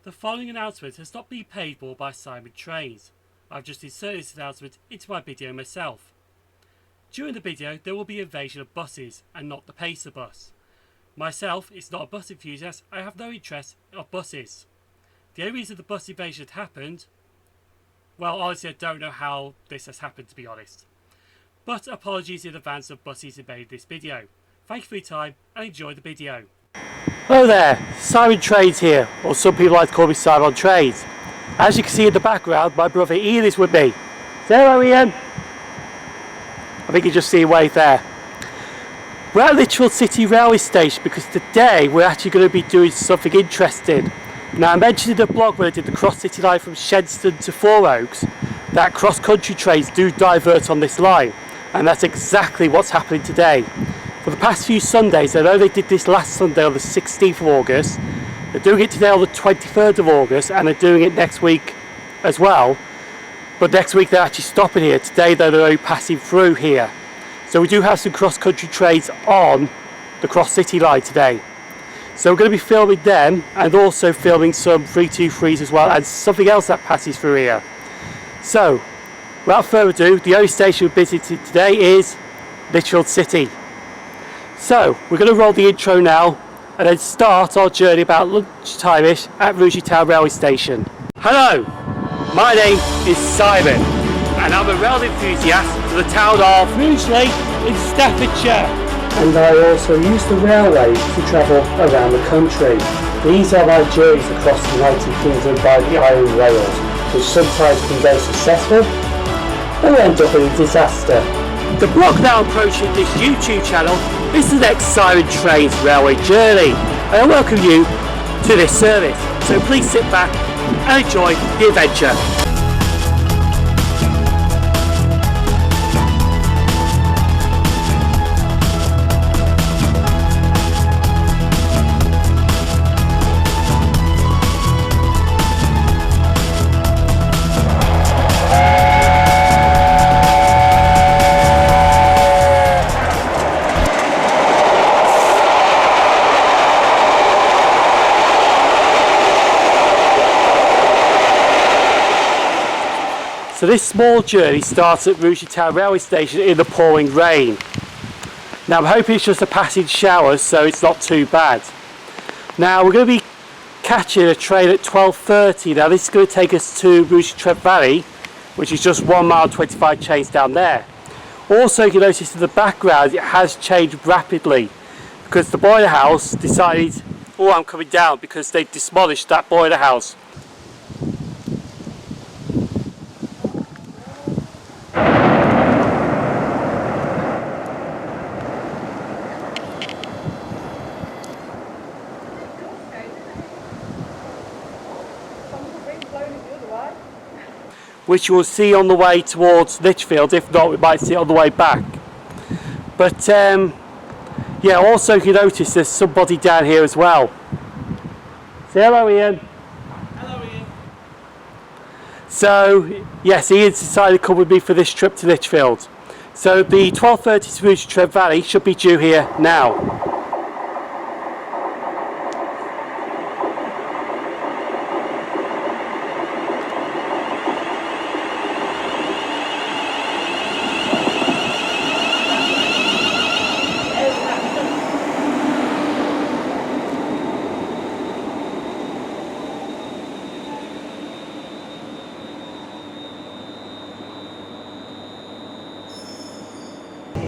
The following announcement has not been paid for by Simon Trains. I've just inserted this announcement into my video myself. During the video there will be invasion of buses and not the Pacer bus. Myself, it's not a bus enthusiast, I have no interest of buses. The only reason the bus invasion had happened, well honestly I don't know how this has happened to be honest. But apologies in advance of buses invading this video. Thank you for your time and enjoy the video. Hello there, Simon Trains here, or some people like to call me Simon Trains. As you can see in the background, my brother Ian is with me. Say hello Ian. I think you just see a wave there. We're at Lichfield City Railway Station because today we're actually going to be doing something interesting. Now I mentioned in the blog when I did the Cross City line from Shenstone to Four Oaks that cross-country trains do divert on this line, and that's exactly what's happening today. For the past few Sundays, I know they did this last Sunday on the 16th of August, they're doing it today on the 23rd of August, and they're doing it next week as well. But next week they're actually stopping here. Today they're only passing through here. So we do have some cross-country trains on the Cross City line today. So we're going to be filming them and also filming some 323s as well and something else that passes through here. So, without further ado, the only station we're visiting today is Lichfield City. So, we're going to roll the intro now and then start our journey about lunchtime-ish at Rugeley Town Railway Station. Hello, my name is Simon and I'm a rail enthusiast for the town of Rugeley in Staffordshire. And I also use the railway to travel around the country. These are my journeys across the United Kingdom by the Iron Rails, which sometimes can go successful or end up in a disaster. The blog now approaching this YouTube channel is the next Simon Trains railway journey, and I welcome you to this service. So please sit back and enjoy the adventure. So this small journey starts at Rugeley Town Railway Station in the pouring rain. Now I'm hoping it's just a passing shower so it's not too bad. Now we're going to be catching a train at 12:30. Now this is going to take us to Rugeley Trent Valley, which is just 1 mile 25 chains down there. Also you can notice in the background it has changed rapidly because the boiler house decided, oh I'm coming down, because they demolished that boiler house. Which you will see on the way towards Lichfield. If not, we might see it on the way back. But yeah, also you notice there's somebody down here as well. Say hello Ian. Hello Ian. So yes, Ian's decided to come with me for this trip to Lichfield. So the 12:30 to Rugeley Trent Valley should be due here now.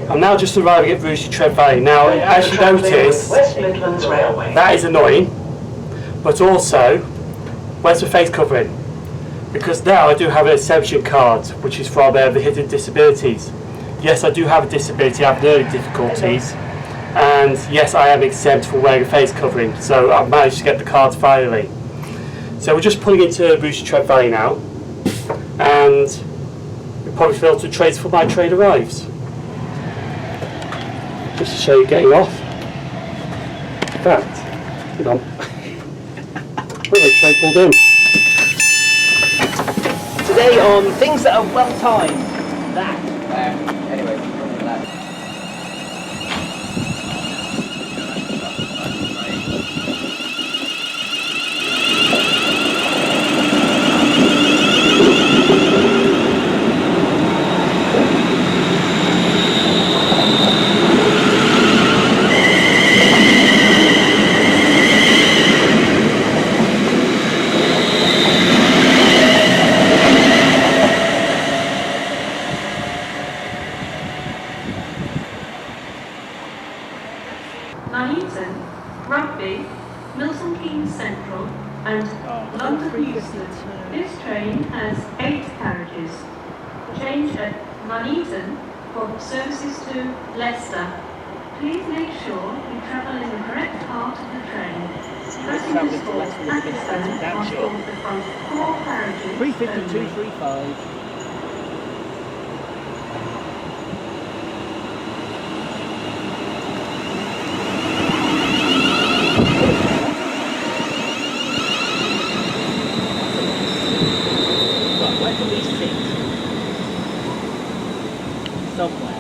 I'm now just arriving at Rugeley Trent Valley. Now, as you notice, West Midlands Railway. that is annoying, but also, where's my face covering? Because now I do have an exemption card, which is from the hidden disabilities. Yes, I do have a disability, I have learning difficulties, and yes, I am exempt from wearing a face covering, so I've managed to get the card finally. So we're just pulling into Rugeley Trent Valley now, and we'll probably feel the trains before my train arrives. Just to show you getting off. In fact, hold on. Where the train pulled in? Today on things that are well timed. Anyway, that. Rugby, Milton Keynes Central and London Euston. This train has 8 carriages. Change at Nuneaton for services to Leicester. Please make sure you travel in the correct part of the train. Passengers for Pakistan must board the front 4 carriages 35235. Somewhere.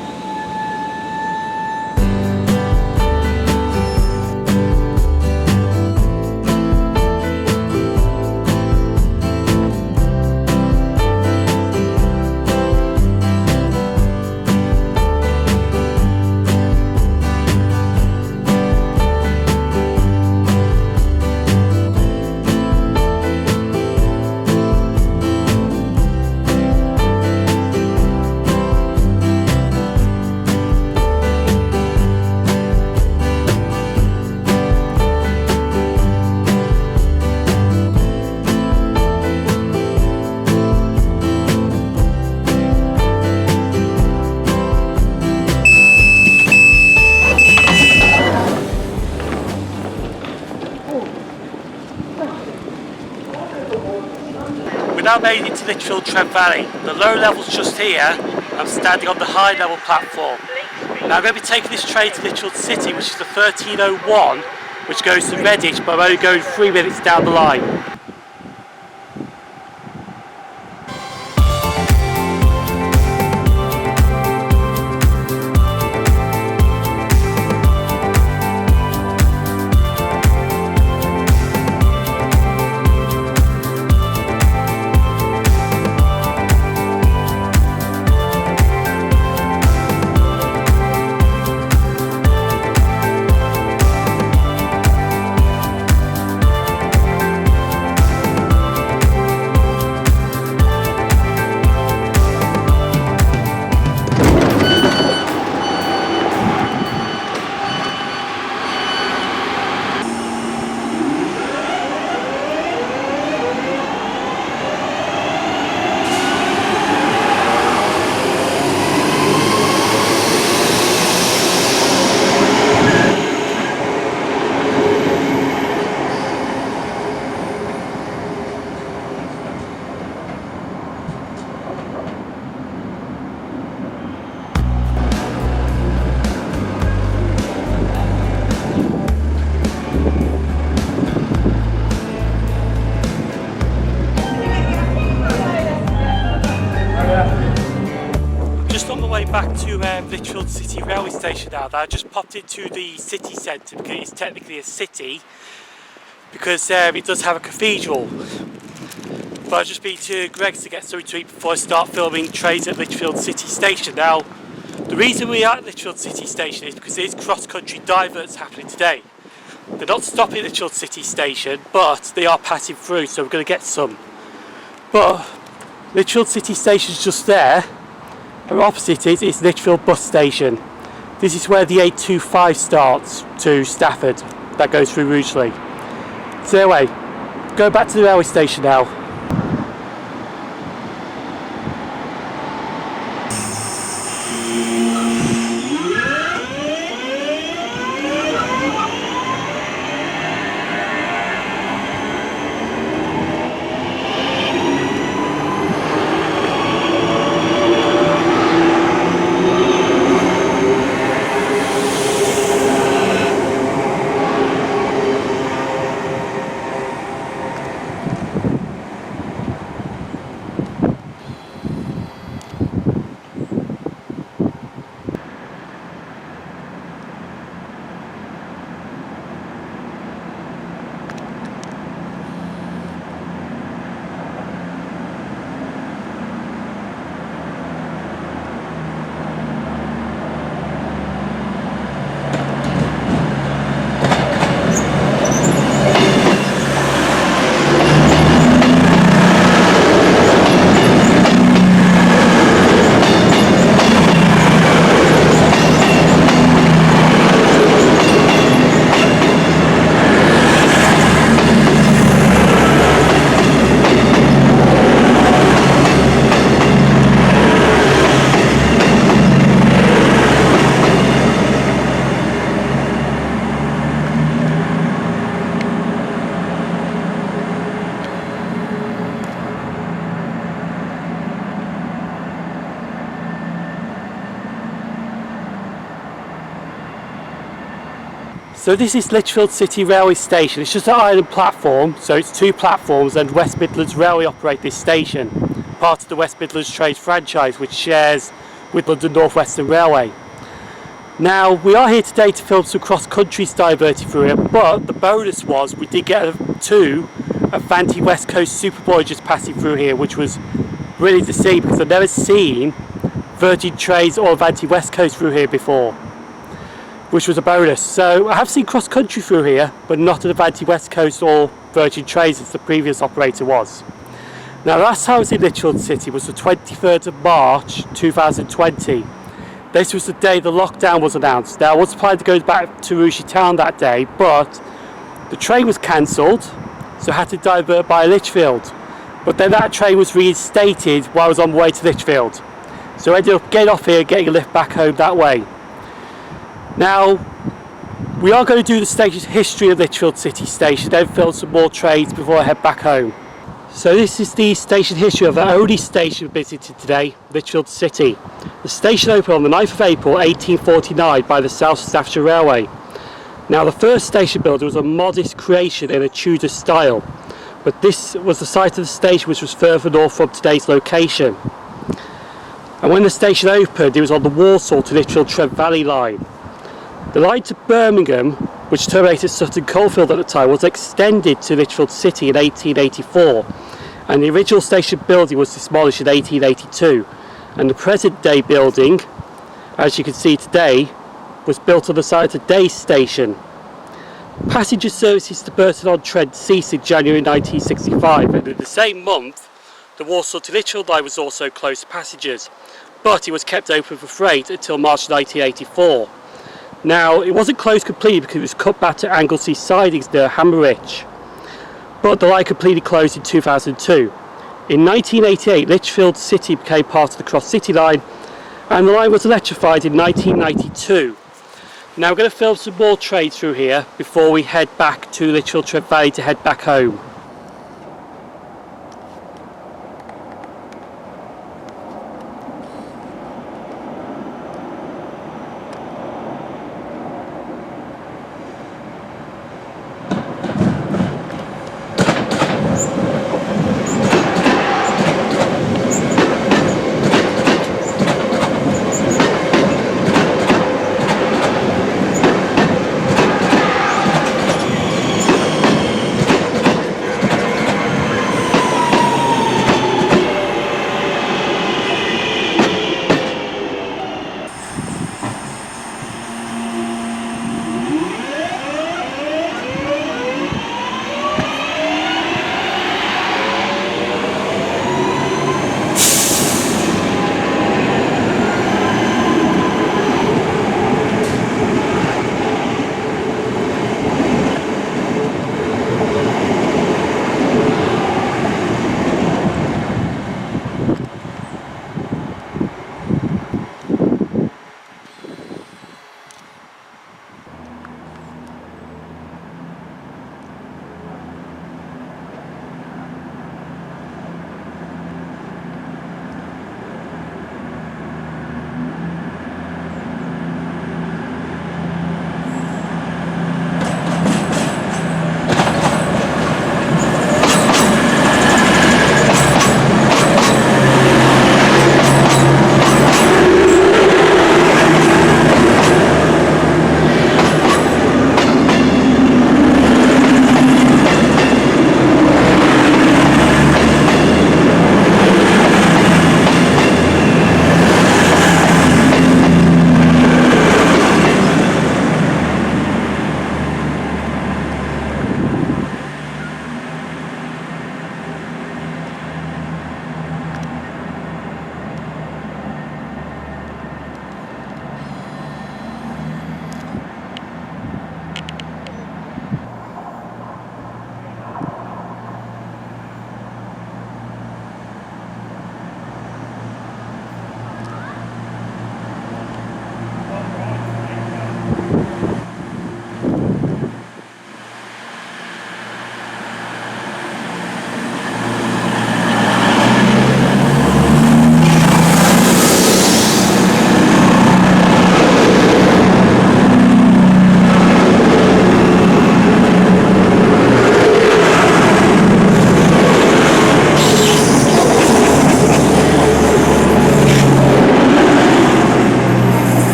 We've now made it to Lichfield Trent Valley. The low level's just here. I'm standing on the high level platform. Now I'm going to be taking this train to Lichfield City, which is the 1301, which goes to Redditch, but I'm only going 3 minutes down the line. Back to Lichfield City Railway Station now. I just popped into the city centre because it's technically a city because it does have a cathedral. But I've just been to Greg's to get something to eat before I start filming trains at Lichfield City Station. Now, the reason we are at Lichfield City Station is because there's cross-country diverts happening today. They're not stopping at Lichfield City Station, but they are passing through, so we're going to get some. But Lichfield City Station is just there. And opposite it is Lichfield Bus Station. This is where the 825 starts to Stafford, that goes through Rugeley. So anyway, go back to the railway station now. So this is Lichfield City Railway Station. It's just an island platform, so it's 2 platforms, and West Midlands Railway operate this station, part of the West Midlands Trains franchise, which shares with London Northwestern Railway. Now, we are here today to film some cross-country diverting through here, but the bonus was we did get 2 Avanti West Coast Super Voyagers passing through here, which was brilliant to see because I've never seen Virgin Trains or Avanti West Coast through here before, which was a bonus. So I have seen cross-country through here, but not an Avanti West Coast or Virgin Trains as the previous operator was. Now, the last time I was in Lichfield City was the 23rd of March 2020. This was the day the lockdown was announced. Now, I was planning to go back to Rugeley Town that day, but the train was cancelled, so I had to divert by Lichfield. But then that train was reinstated while I was on the way to Lichfield. So I ended up getting off here, getting a lift back home that way. Now, we are going to do the station's history of Lichfield City Station, then film some more trains before I head back home. So this is the station history of the only station visited today, Lichfield City. The station opened on the 9th of April 1849 by the South Staffordshire Railway. Now, the first station builder was a modest creation in a Tudor style, but this was the site of the station which was further north from today's location. And when the station opened, it was on the Walsall to Lichfield Trent Valley line. The line to Birmingham, which terminated Sutton Coldfield at the time, was extended to Lichfield City in 1884, and the original station building was demolished in 1882, and the present day building, as you can see today, was built on the site of today's station. Passenger services to BRERETON ceased in January 1965, and in the same month the Walsall to Lichfield line was also closed to passengers, but it was kept open for freight until March 1984. Now, it wasn't closed completely because it was cut back to Anglesey sidings near Hammeridge, but the line completely closed in 2002. In 1988, Lichfield City became part of the Cross City line, and the line was electrified in 1992. Now, we're going to film some more trains through here before we head back to Lichfield Trent Valley to head back home.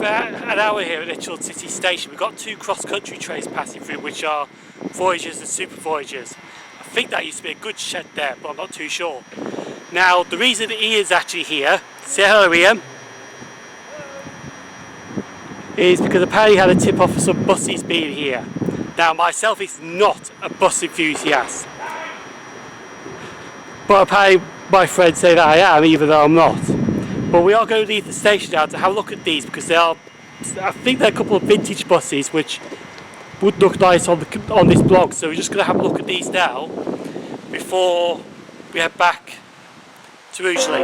over an hour here at Lichfield City Station. We've got 2 cross-country trains passing through, which are Voyagers and Super Voyagers. I think that used to be a good shed there, but I'm not too sure. Now, the reason Ian's actually here, say hello Ian, is because apparently he had a tip off of some buses being here. Now, myself is not a bus enthusiast, but apparently my friends say that I am, even though I'm not. But we are going to leave the station now to have a look at these, because they are, I think they're a couple of vintage buses which would look nice on this blog. So we're just going to have a look at these now before we head back to Rugeley.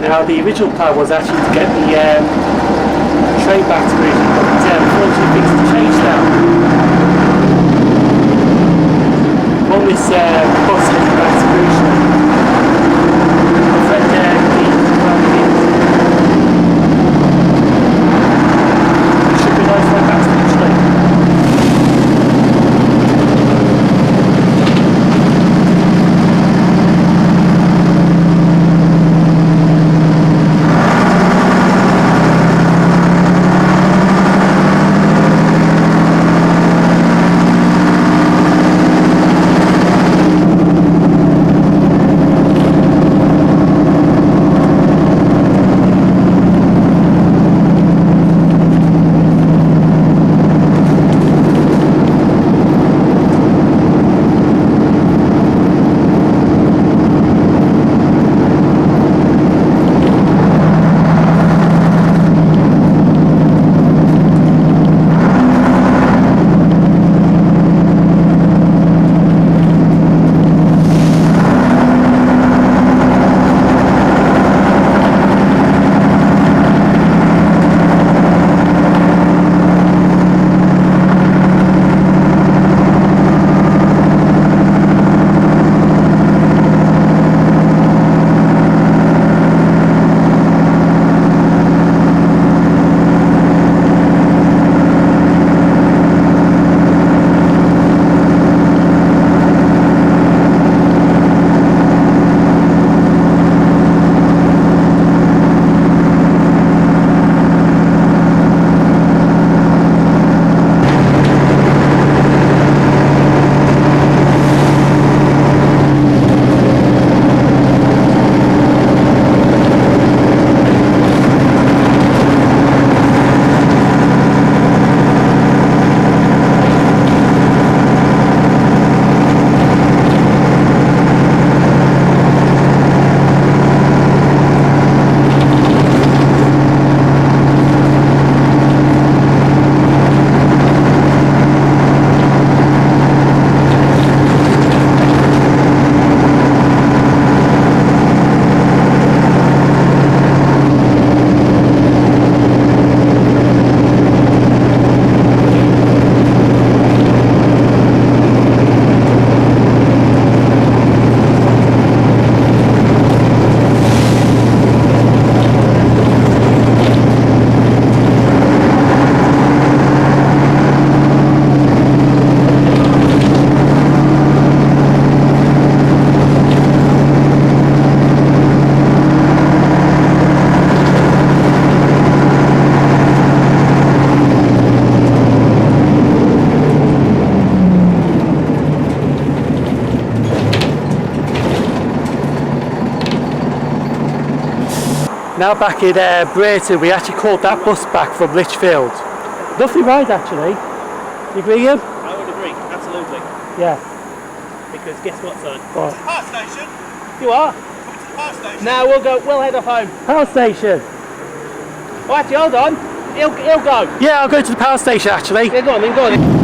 Now the original plan was actually to get the train back to Rugeley, but unfortunately things have changed now. On this bus heading back to Rugeley, my friend it should be nice way back to Rugeley. Now back in BRERETON, we actually called that bus back from Lichfield. Lovely ride actually. You agree, Ian? I would agree, absolutely. Yeah. Because guess what, son? What? Power station? You are? Coming to the power station? No, we'll head off home. Power station. Oh, actually, hold on. He'll go. Yeah, I'll go to the power station actually. Yeah, go on then, go on then.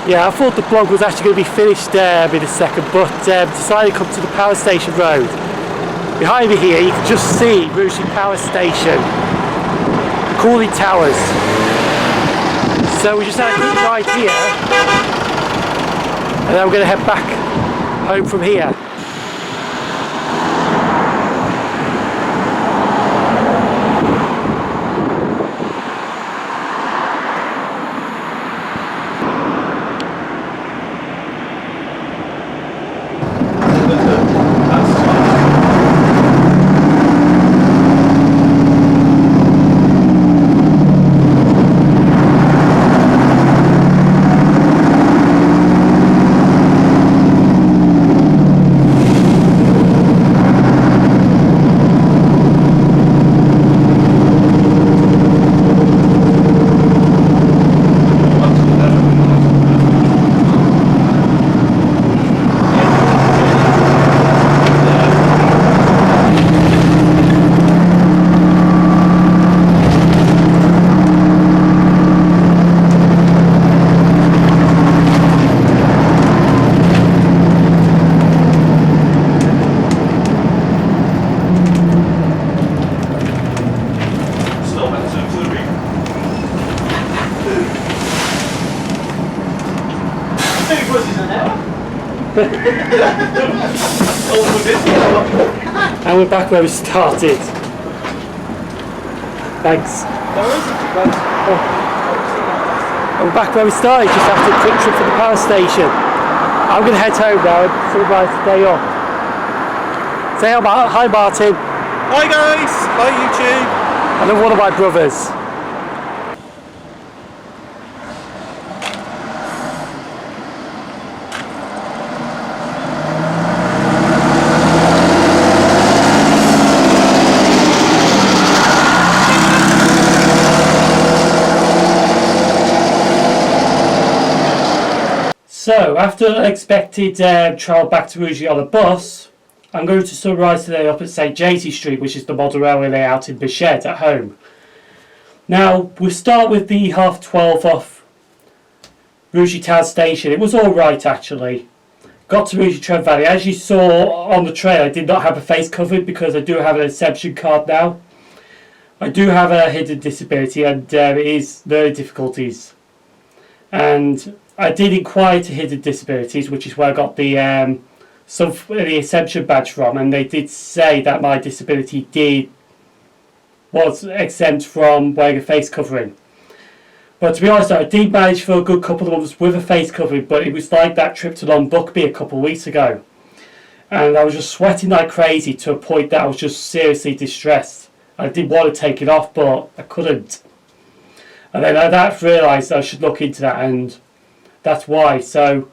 Yeah, I thought the vlog was actually going to be finished in a second, but decided to come to the Power Station Road. Behind me here, you can just see Rugeley Power Station, cooling towers. So we just had a quick ride here, and then we're going to head back home from here. And we're back where we started. Thanks. And we're back where we started, just after a quick trip to the power station. I'm going to head home now and celebrate the day off. Say hi Martin. Hi guys, hi YouTube. And then one of my brothers. So, after an unexpected travel back to Rugeley on a bus, I'm going to sunrise today up at St James's Street, which is the model railway layout in Bichette at home. Now, we'll start with the 12:30 off Rugeley Town Station. It was alright actually. Got to Rugeley Trent Valley. As you saw on the trail, I did not have a face covered because I do have an exemption card now. I do have a hidden disability and it is learning difficulties. And I did inquire to hidden disabilities, which is where I got the exemption badge from, and they did say that my disability was exempt from wearing a face covering. But to be honest, I did manage for a good couple of months with a face covering, but it was like that trip to Long Buckby a couple of weeks ago, and I was just sweating like crazy to a point that I was just seriously distressed. I did want to take it off, but I couldn't. And then I realised I should look into that, and that's why. So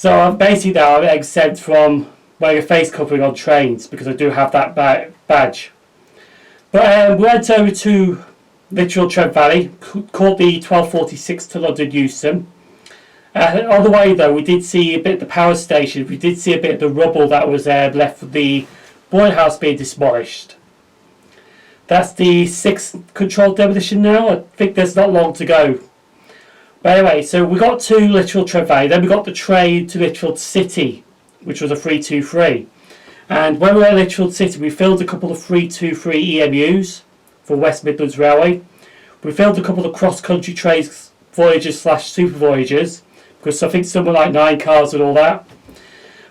I'm basically now exempt from wearing a face covering on trains because I do have that badge. But we went over to Lichfield Trent Valley, caught the 12:46 to London Euston. On the way though, we did see a bit of the power station. We did see a bit of the rubble that was left from the boiler house being demolished. That's the 6th controlled demolition now. I think there's not long to go. But anyway, so we got to Lichfield Trent Valley, then we got the train to Lichfield City, which was a 323. And when we were at Lichfield City, we filled a couple of 323 EMUs for West Midlands Railway. We filled a couple of CrossCountry Trains, Voyagers / Super Voyagers, because I think some were like 9 cars and all that.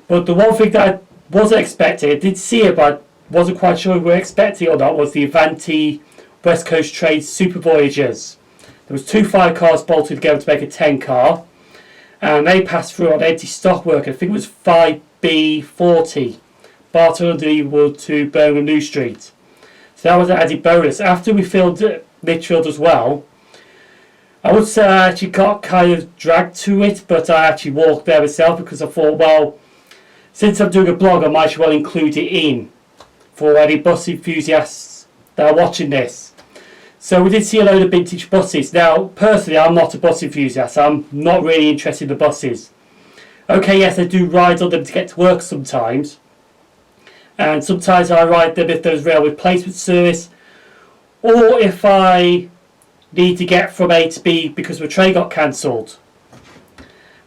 But the one thing that I wasn't expecting, I did see it, but I wasn't quite sure if we were expecting it or not, was the Avanti West Coast Trains Super Voyagers. There was 2 5 cars bolted together to make a 10 car, and they passed through on empty stockwork. I think it was 5B40, Barton Underwood to Birmingham New Street. So that was an added bonus. After we filled Lichfield as well, I would say I actually got kind of dragged to it, but I actually walked there myself because I thought, well, since I'm doing a blog, I might as well include it in for any bus enthusiasts that are watching this. So we did see a load of vintage buses. Now, personally, I'm not a bus enthusiast. I'm not really interested in the buses. Okay, yes, I do ride on them to get to work sometimes. And sometimes I ride them if there's rail replacement service. Or if I need to get from A to B because the train got cancelled.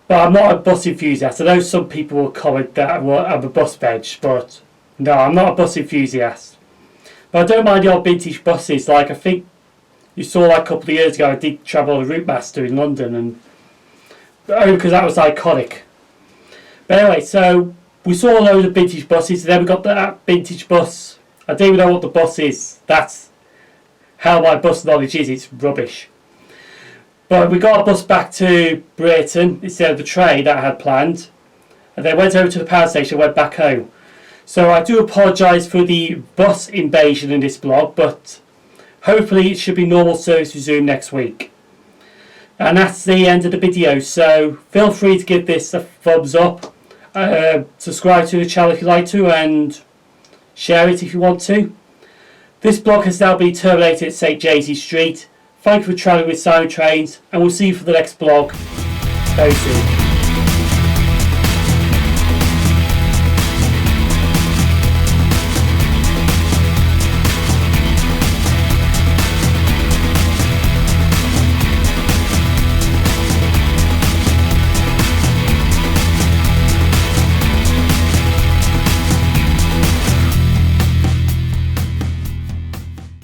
But I'm not a bus enthusiast. I know some people will comment that I'm a bus veg, but no, I'm not a bus enthusiast. But I don't mind the old vintage buses. Like, I think you saw like a couple of years ago, I did travel on a Route Master in London, and because that was iconic. But anyway, so we saw a load of vintage buses, and then we got that vintage bus. I don't even know what the bus is. That's how my bus knowledge is. It's rubbish. But we got a bus back to BRERETON instead of the train that I had planned, and then went over to the power station and went back home. So I do apologise for the bus invasion in this vlog, but hopefully it should be normal service resumed next week. And that's the end of the video, so feel free to give this a thumbs up, subscribe to the channel if you like to, and share it if you want to. This vlog has now been terminated at St James's Street. Thank you for travelling with Simon Trains, and we'll see you for the next vlog very soon.